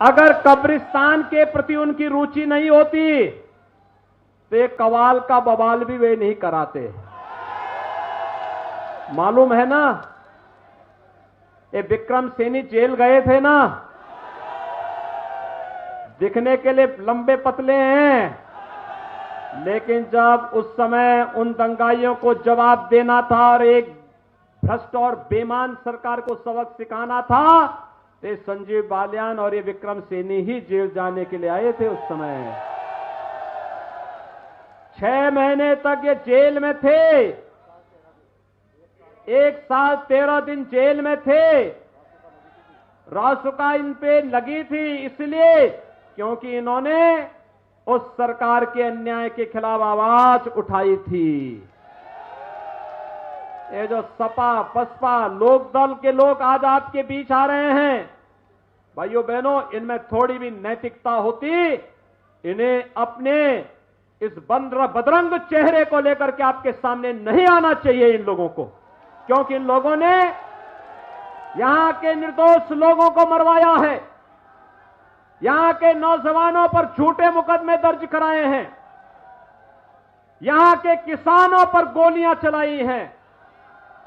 अगर कब्रिस्तान के प्रति उनकी रुचि नहीं होती तो ये कवाल का बवाल भी वे नहीं कराते। मालूम है ना, ये विक्रम सैनी जेल गए थे ना, दिखने के लिए लंबे पतले हैं, लेकिन जब उस समय उन दंगाइयों को जवाब देना था और एक भ्रष्ट और बेईमान सरकार को सबक सिखाना था, तो ये संजीव बालियान और ये विक्रम सैनी ही जेल जाने के लिए आए थे उस समय। 6 महीने तक ये जेल में थे, 1 साल 13 दिन जेल में थे। रासुका इन पे लगी थी इसलिए क्योंकि इन्होंने उस सरकार के अन्याय के खिलाफ आवाज उठाई थी। ये जो सपा बसपा लोकदल के लोग आज आपके बीच आ रहे हैं, भाइयों बहनों, इनमें थोड़ी भी नैतिकता होती, इन्हें अपने इस बदरंग चेहरे को लेकर के आपके सामने नहीं आना चाहिए इन लोगों को, क्योंकि इन लोगों ने यहां के निर्दोष लोगों को मरवाया है, यहां के नौजवानों पर झूठे मुकदमे दर्ज कराए हैं, यहां के किसानों पर गोलियां चलाई हैं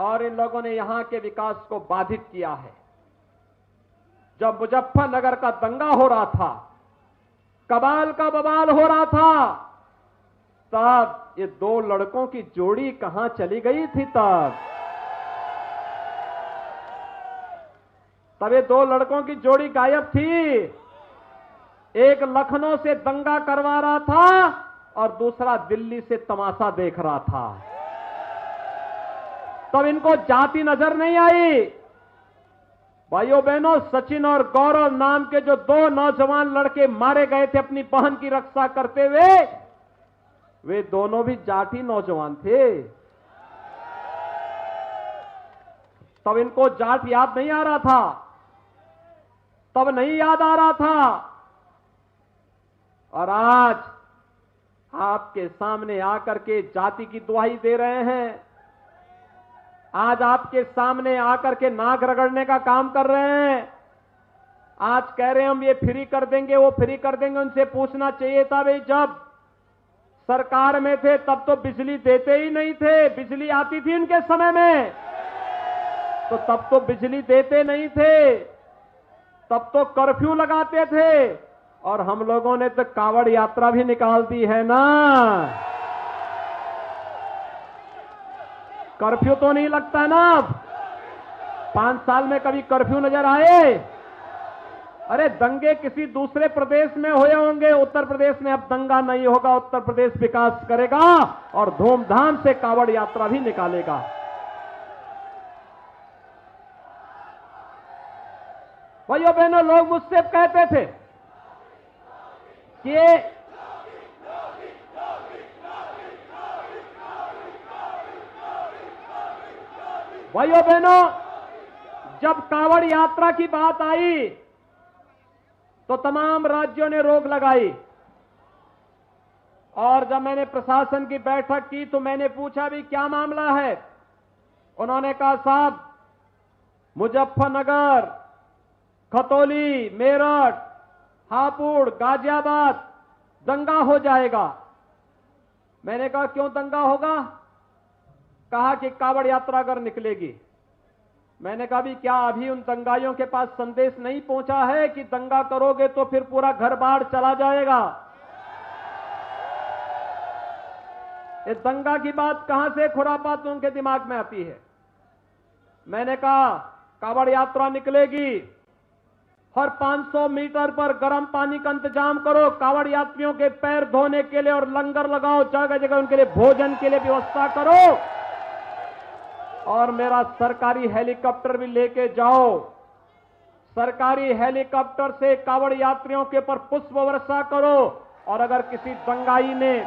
और इन लोगों ने यहां के विकास को बाधित किया है। जब मुजफ्फरनगर का दंगा हो रहा था, कबाल का बवाल हो रहा था, तब ये 2 लड़कों की जोड़ी कहां चली गई थी? तब ये 2 लड़कों की जोड़ी गायब थी। एक लखनऊ से दंगा करवा रहा था और दूसरा दिल्ली से तमाशा देख रहा था। तब इनको जाति नजर नहीं आई। भाइयों बहनों, सचिन और गौरव नाम के जो 2 नौजवान लड़के मारे गए थे अपनी बहन की रक्षा करते हुए, वे दोनों भी जाति नौजवान थे। तब इनको जाट याद नहीं आ रहा था, तब नहीं याद आ रहा था। और आज आपके सामने आकर के जाति की दुहाई दे रहे हैं, आज आपके सामने आकर के नाक रगड़ने का काम कर रहे हैं। आज कह रहे हैं हम ये फ्री कर देंगे, वो फ्री कर देंगे। उनसे पूछना चाहिए था, भाई जब सरकार में थे तब तो बिजली देते ही नहीं थे। बिजली आती थी उनके समय में तो तब तो बिजली देते नहीं थे, तब तो कर्फ्यू लगाते थे, और हम लोगों ने तो कांवड़ यात्रा भी निकाल दी है ना। कर्फ्यू तो नहीं लगता ना। 5 साल में कभी कर्फ्यू नजर आए? अरे दंगे किसी दूसरे प्रदेश में हुए होंगे, उत्तर प्रदेश में अब दंगा नहीं होगा। उत्तर प्रदेश विकास करेगा और धूमधाम से कांवड़ यात्रा भी निकालेगा। भाइयों बहनों, लोग मुझसे कहते थे कि भाइयों बहनों, जब कांवड़ यात्रा की बात आई तो तमाम राज्यों ने रोक लगाई, और जब मैंने प्रशासन की बैठक की तो मैंने पूछा भी क्या मामला है। उन्होंने कहा साहब, मुजफ्फरनगर, खतौली, मेरठ, हापुड़, गाजियाबाद दंगा हो जाएगा। मैंने कहा क्यों दंगा होगा? कहा कि कांवड़ यात्रा अगर निकलेगी। मैंने कहा भी क्या अभी उन दंगाइयों के पास संदेश नहीं पहुंचा है कि दंगा करोगे तो फिर पूरा घर बाढ़ चला जाएगा? ये दंगा की बात कहां से खुरापात उनके दिमाग में आती है? मैंने कहा कांवड़ यात्रा निकलेगी, हर 500 मीटर पर गर्म पानी का इंतजाम करो कांवड़ यात्रियों के पैर धोने के लिए, और लंगर लगाओ, जगह जगह उनके लिए भोजन के लिए व्यवस्था करो, और मेरा सरकारी हेलीकॉप्टर भी लेके जाओ। सरकारी हेलीकॉप्टर से कांवड़ यात्रियों के ऊपर पुष्प वर्षा करो, और अगर किसी दंगाई ने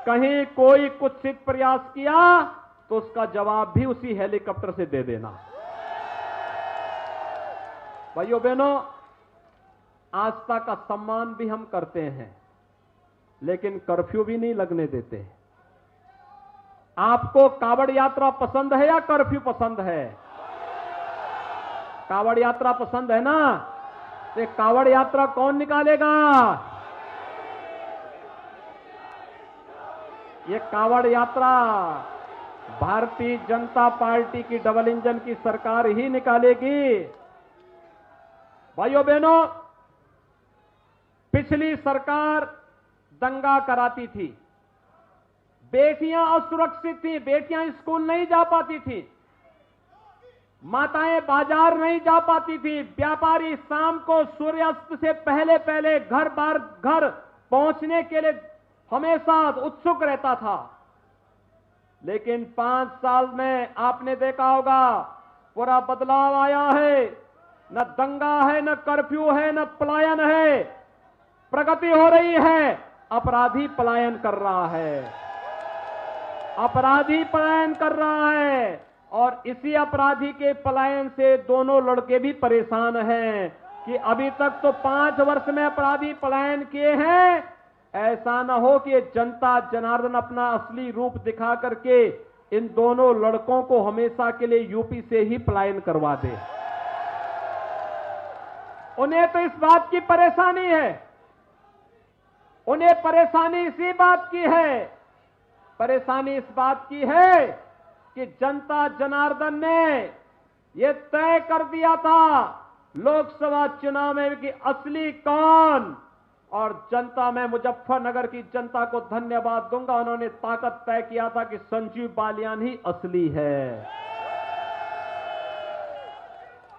कहीं कोई कुत्सित प्रयास किया तो उसका जवाब भी उसी हेलीकॉप्टर से दे देना। भाइयों बहनों, आस्था का सम्मान भी हम करते हैं, लेकिन कर्फ्यू भी नहीं लगने देते। आपको कांवड़ यात्रा पसंद है या कर्फ्यू पसंद है? कांवड़ यात्रा पसंद है ना? ये कावड़ यात्रा कौन निकालेगा? ये कावड़ यात्रा भारतीय जनता पार्टी की डबल इंजन की सरकार ही निकालेगी। भाइयों बहनों, पिछली सरकार दंगा कराती थी, बेटियां असुरक्षित थी, बेटियां स्कूल नहीं जा पाती थी, माताएं बाजार नहीं जा पाती थी, व्यापारी शाम को सूर्यास्त से पहले पहले घर पहुंचने के लिए हमेशा उत्सुक रहता था। लेकिन 5 साल में आपने देखा होगा पूरा बदलाव आया है। न दंगा है, न कर्फ्यू है, न पलायन है, प्रगति हो रही है। अपराधी पलायन कर रहा है, अपराधी पलायन कर रहा है, और इसी अपराधी के पलायन से दोनों लड़के भी परेशान हैं कि अभी तक तो 5 वर्ष में अपराधी पलायन किए हैं। ऐसा न हो कि जनता जनार्दन अपना असली रूप दिखा करके इन दोनों लड़कों को हमेशा के लिए यूपी से ही पलायन करवा दे। उन्हें तो इस बात की परेशानी है, उन्हें परेशानी इसी बात की है, परेशानी इस बात की है कि जनता जनार्दन ने यह तय कर दिया था लोकसभा चुनाव में कि असली कौन, और जनता में मुजफ्फरनगर की जनता को धन्यवाद दूंगा, उन्होंने ताकत तय किया था कि संजीव बालियान ही असली है।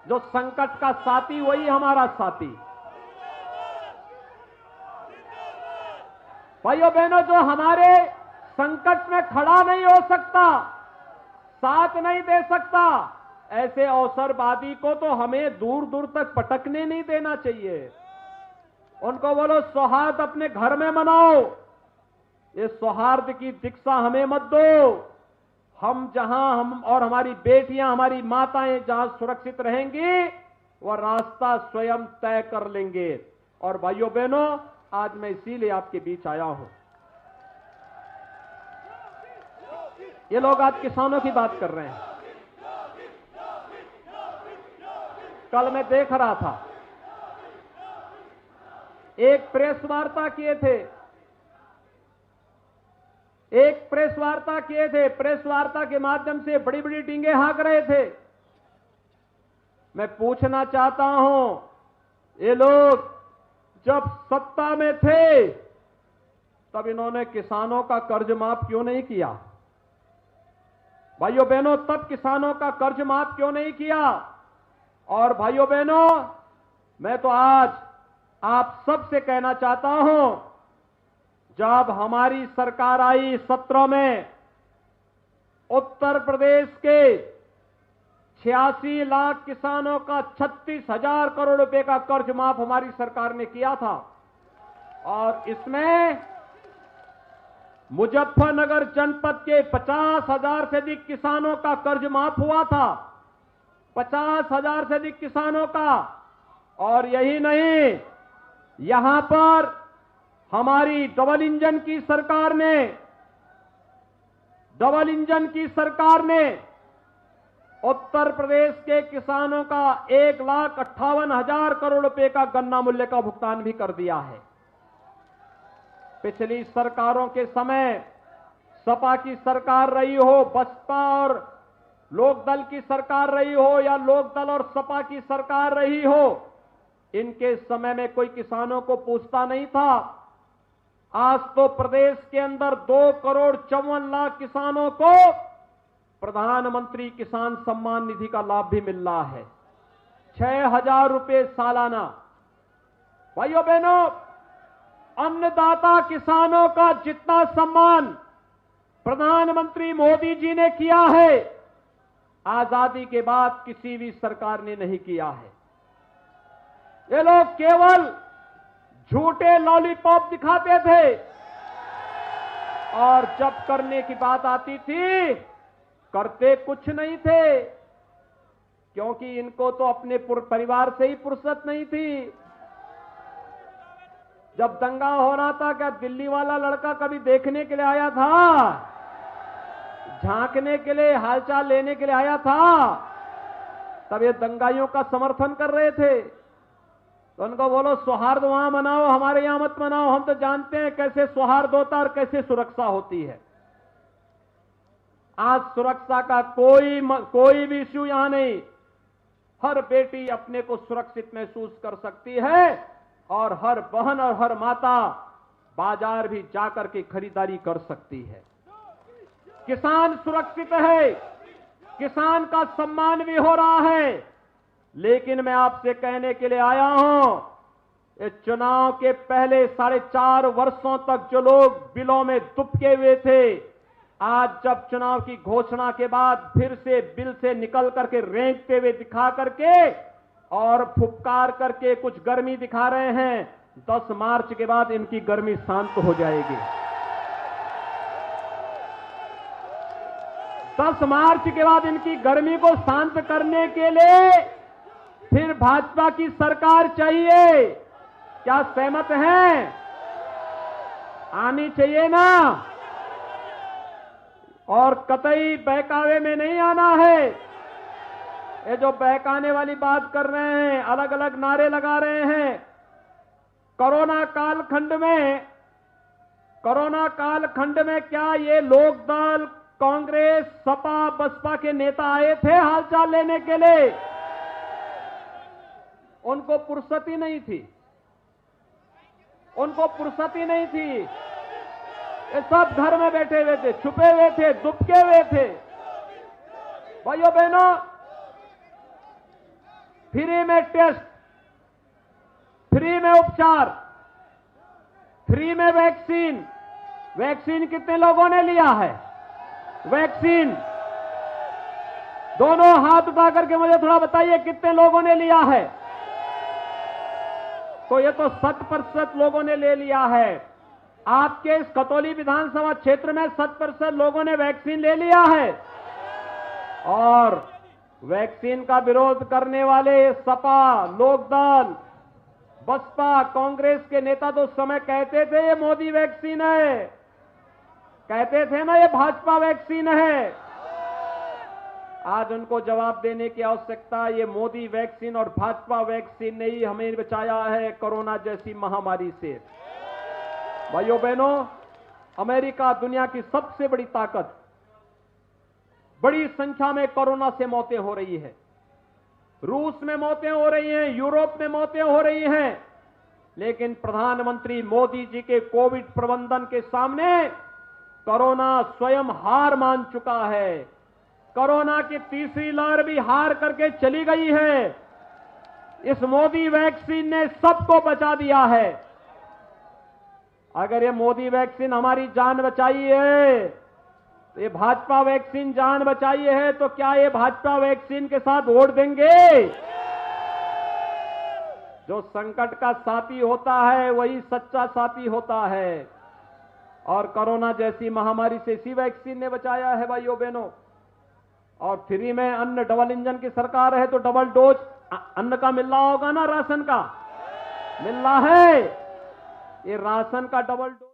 जो संकट का साथी वही हमारा साथी। भाइयों बहनों, जो हमारे संकट में खड़ा नहीं हो सकता, साथ नहीं दे सकता, ऐसे अवसरवादी को तो हमें दूर दूर तक पटकने नहीं देना चाहिए। उनको बोलो सौहार्द अपने घर में मनाओ, ये सौहार्द की दीक्षा हमें मत दो। हम जहां हम और हमारी बेटियां, हमारी माताएं जहां सुरक्षित रहेंगी, वह रास्ता स्वयं तय कर लेंगे। और भाइयों बहनों, आज मैं इसीलिए आपके बीच आया हूं। ये लोग आज किसानों की बात कर रहे हैं। कल मैं देख रहा था, एक प्रेस वार्ता किए थे, प्रेस वार्ता के माध्यम से बड़ी बड़ी डींगे हाँक रहे थे। मैं पूछना चाहता हूं, ये लोग जब सत्ता में थे तब इन्होंने किसानों का कर्ज माफ क्यों नहीं किया? भाइयों बहनों, तब किसानों का कर्ज माफ क्यों नहीं किया? और भाइयों बहनों, मैं तो आज आप सबसे कहना चाहता हूं, जब हमारी सरकार आई 17 में, उत्तर प्रदेश के 86 लाख किसानों का 36,000 करोड़ रुपए का कर्ज माफ हमारी सरकार ने किया था। और इसमें मुजफ्फरनगर जनपद के 50,000 से अधिक किसानों का कर्ज माफ हुआ था, 50,000 से अधिक किसानों का। और यही नहीं, यहां पर हमारी डबल इंजन की सरकार ने उत्तर प्रदेश के किसानों का 1,58,000 करोड़ रुपए का गन्ना मूल्य का भुगतान भी कर दिया है। पिछली सरकारों के समय सपा की सरकार रही हो, बसपा और लोकदल की सरकार रही हो, या लोकदल और सपा की सरकार रही हो, इनके समय में कोई किसानों को पूछता नहीं था। आज तो प्रदेश के अंदर 2,54,00,000 किसानों को प्रधानमंत्री किसान सम्मान निधि का लाभ भी मिल रहा है, 6,000 रुपए सालाना। भाइयों बहनों, अन्नदाता किसानों का जितना सम्मान प्रधानमंत्री मोदी जी ने किया है, आजादी के बाद किसी भी सरकार ने नहीं किया है। ये लोग केवल झूठे लॉलीपॉप दिखाते थे, और जब करने की बात आती थी करते कुछ नहीं थे, क्योंकि इनको तो अपने परिवार से ही फुर्सत नहीं थी। जब दंगा हो रहा था, क्या दिल्ली वाला लड़का कभी देखने के लिए आया था? झांकने के लिए, हालचाल लेने के लिए आया था? तब ये दंगाइयों का समर्थन कर रहे थे। तो उनको बोलो सौहार्द वहां मनाओ, हमारे यहां मत मनाओ। हम तो जानते हैं कैसे सौहार्द होता है और कैसे सुरक्षा होती है। आज सुरक्षा का कोई भी इश्यू यहां नहीं। हर बेटी अपने को सुरक्षित महसूस कर सकती है और हर बहन और हर माता बाजार भी जाकर के खरीदारी कर सकती है। किसान सुरक्षित है, किसान का सम्मान भी हो रहा है। लेकिन मैं आपसे कहने के लिए आया हूं, इस चुनाव के पहले 4.5 वर्षों तक जो लोग बिलों में दुबके हुए थे, आज जब चुनाव की घोषणा के बाद फिर से बिल से निकल करके रेंगते हुए दिखा करके और फुफकार करके कुछ गर्मी दिखा रहे हैं, 10 मार्च के बाद इनकी गर्मी शांत हो जाएगी। 10 मार्च के बाद इनकी गर्मी को शांत करने के लिए फिर भाजपा की सरकार चाहिए। क्या सहमत हैं? आनी चाहिए ना? और कतई बहकावे में नहीं आना है। ये जो बहकाने वाली बात कर रहे हैं, अलग अलग नारे लगा रहे हैं, कोरोना कालखंड में क्या ये लोकदल, कांग्रेस, सपा, बसपा के नेता आए थे हालचाल लेने के लिए? उनको फुर्सत ही नहीं थी। ये सब घर में बैठे हुए थे, छुपे हुए थे, दुबके हुए थे। भाइयों बहनों, फ्री में टेस्ट, फ्री में उपचार, फ्री में वैक्सीन कितने लोगों ने लिया है? वैक्सीन दोनों हाथ उठा करके मुझे थोड़ा बताइए कितने लोगों ने लिया है? तो ये तो 100% लोगों ने ले लिया है। आपके इस कतौली विधानसभा क्षेत्र में 100% लोगों ने वैक्सीन ले लिया है। और वैक्सीन का विरोध करने वाले सपा, लोकदल, बसपा, कांग्रेस के नेता तो उस समय कहते थे ये मोदी वैक्सीन है, कहते थे ना ये भाजपा वैक्सीन है। आज उनको जवाब देने की आवश्यकता, ये मोदी वैक्सीन और भाजपा वैक्सीन ने ही हमें बचाया है कोरोना जैसी महामारी से। भाइयों बहनों, अमेरिका दुनिया की सबसे बड़ी ताकत, बड़ी संख्या में कोरोना से मौतें हो रही है। रूस में मौतें हो रही हैं, यूरोप में मौतें हो रही हैं, लेकिन प्रधानमंत्री मोदी जी के कोविड प्रबंधन के सामने कोरोना स्वयं हार मान चुका है। कोरोना की तीसरी लहर भी हार करके चली गई है। इस मोदी वैक्सीन ने सबको बचा दिया है। अगर ये मोदी वैक्सीन हमारी जान बचाई है, तो ये भाजपा वैक्सीन जान बचाई है, तो क्या ये भाजपा वैक्सीन के साथ वोट देंगे? जो संकट का साथी होता है वही सच्चा साथी होता है। और कोरोना जैसी महामारी से इसी वैक्सीन ने बचाया है भाइयों बहनों। और फ्री में अन्न, डबल इंजन की सरकार है तो डबल डोज अन्न का मिल रहा होगा ना, राशन का मिल रहा है। ये राशन का डबल डोज।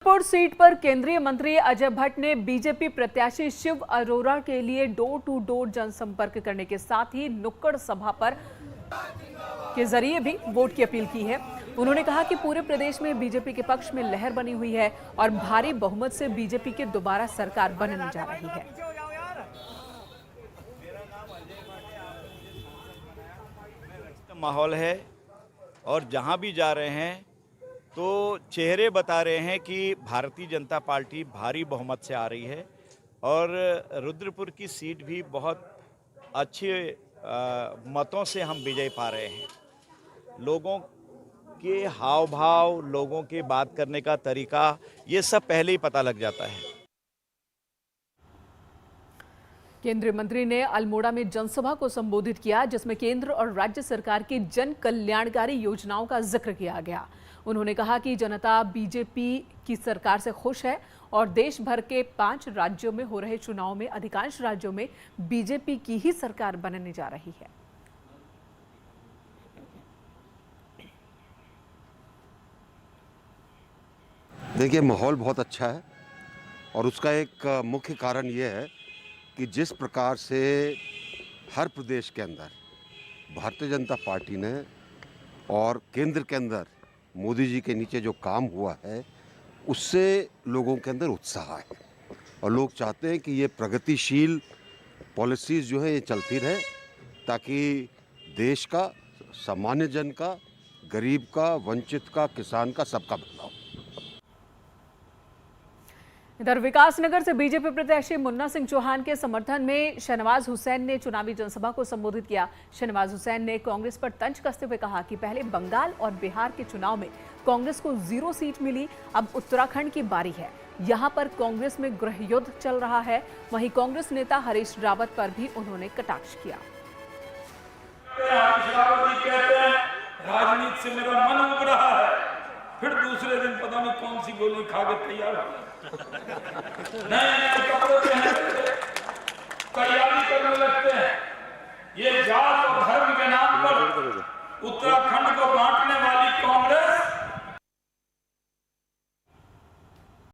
जबलपुर सीट पर केंद्रीय मंत्री अजय भट्ट ने बीजेपी प्रत्याशी शिव अरोड़ा के लिए डोर टू डोर जनसंपर्क करने के साथ ही नुक्कड़ सभा पर के जरिए भी वोट की अपील की है। उन्होंने कहा कि पूरे प्रदेश में बीजेपी के पक्ष में लहर बनी हुई है और भारी बहुमत से बीजेपी की दोबारा सरकार बनने जा रही है। माहौल है और जहां भी जा रहे हैं तो चेहरे बता रहे हैं कि भारतीय जनता पार्टी भारी बहुमत से आ रही है और रुद्रपुर की सीट भी बहुत अच्छे मतों से हम विजय पा रहे हैं। लोगों के हाव भाव, लोगों के बात करने का तरीका, ये सब पहले ही पता लग जाता है। केंद्रीय मंत्री ने अल्मोड़ा में जनसभा को संबोधित किया, जिसमें केंद्र और राज्य सरकार की जन कल्याणकारी योजनाओं का जिक्र किया गया। उन्होंने कहा कि जनता बीजेपी की सरकार से खुश है और देश भर के 5 राज्यों में हो रहे चुनाव में अधिकांश राज्यों में बीजेपी की ही सरकार बनने जा रही है। देखिए, माहौल बहुत अच्छा है और उसका एक मुख्य कारण ये है कि जिस प्रकार से हर प्रदेश के अंदर भारतीय जनता पार्टी ने और केंद्र के अंदर मोदी जी के नीचे जो काम हुआ है, उससे लोगों के अंदर उत्साह है और लोग चाहते हैं कि ये प्रगतिशील पॉलिसीज़ जो है ये चलती रहे, ताकि देश का, सामान्य जन का, गरीब का, वंचित का, किसान का, सबका भला हो। इधर विकासनगर से बीजेपी प्रत्याशी मुन्ना सिंह चौहान के समर्थन में शहनवाज हुसैन ने चुनावी जनसभा को संबोधित किया। शहनवाज हुसैन ने कांग्रेस पर तंज कसते हुए कहा कि पहले बंगाल और बिहार के चुनाव में कांग्रेस को 0 सीट मिली, अब उत्तराखंड की बारी है। यहां पर कांग्रेस में गृह युद्ध चल रहा है। वहीं कांग्रेस नेता हरीश रावत पर भी उन्होंने कटाक्ष किया। राजनीति से मेरा मन उब रहा है, फिर दूसरे दिन पता नहीं कौन सी गोली खा के तैयार हो नए कपड़े पहनते, तैयारी करने लगते हैं। ये जात और धर्म के नाम पर उत्तराखंड को बांटने वाली कांग्रेस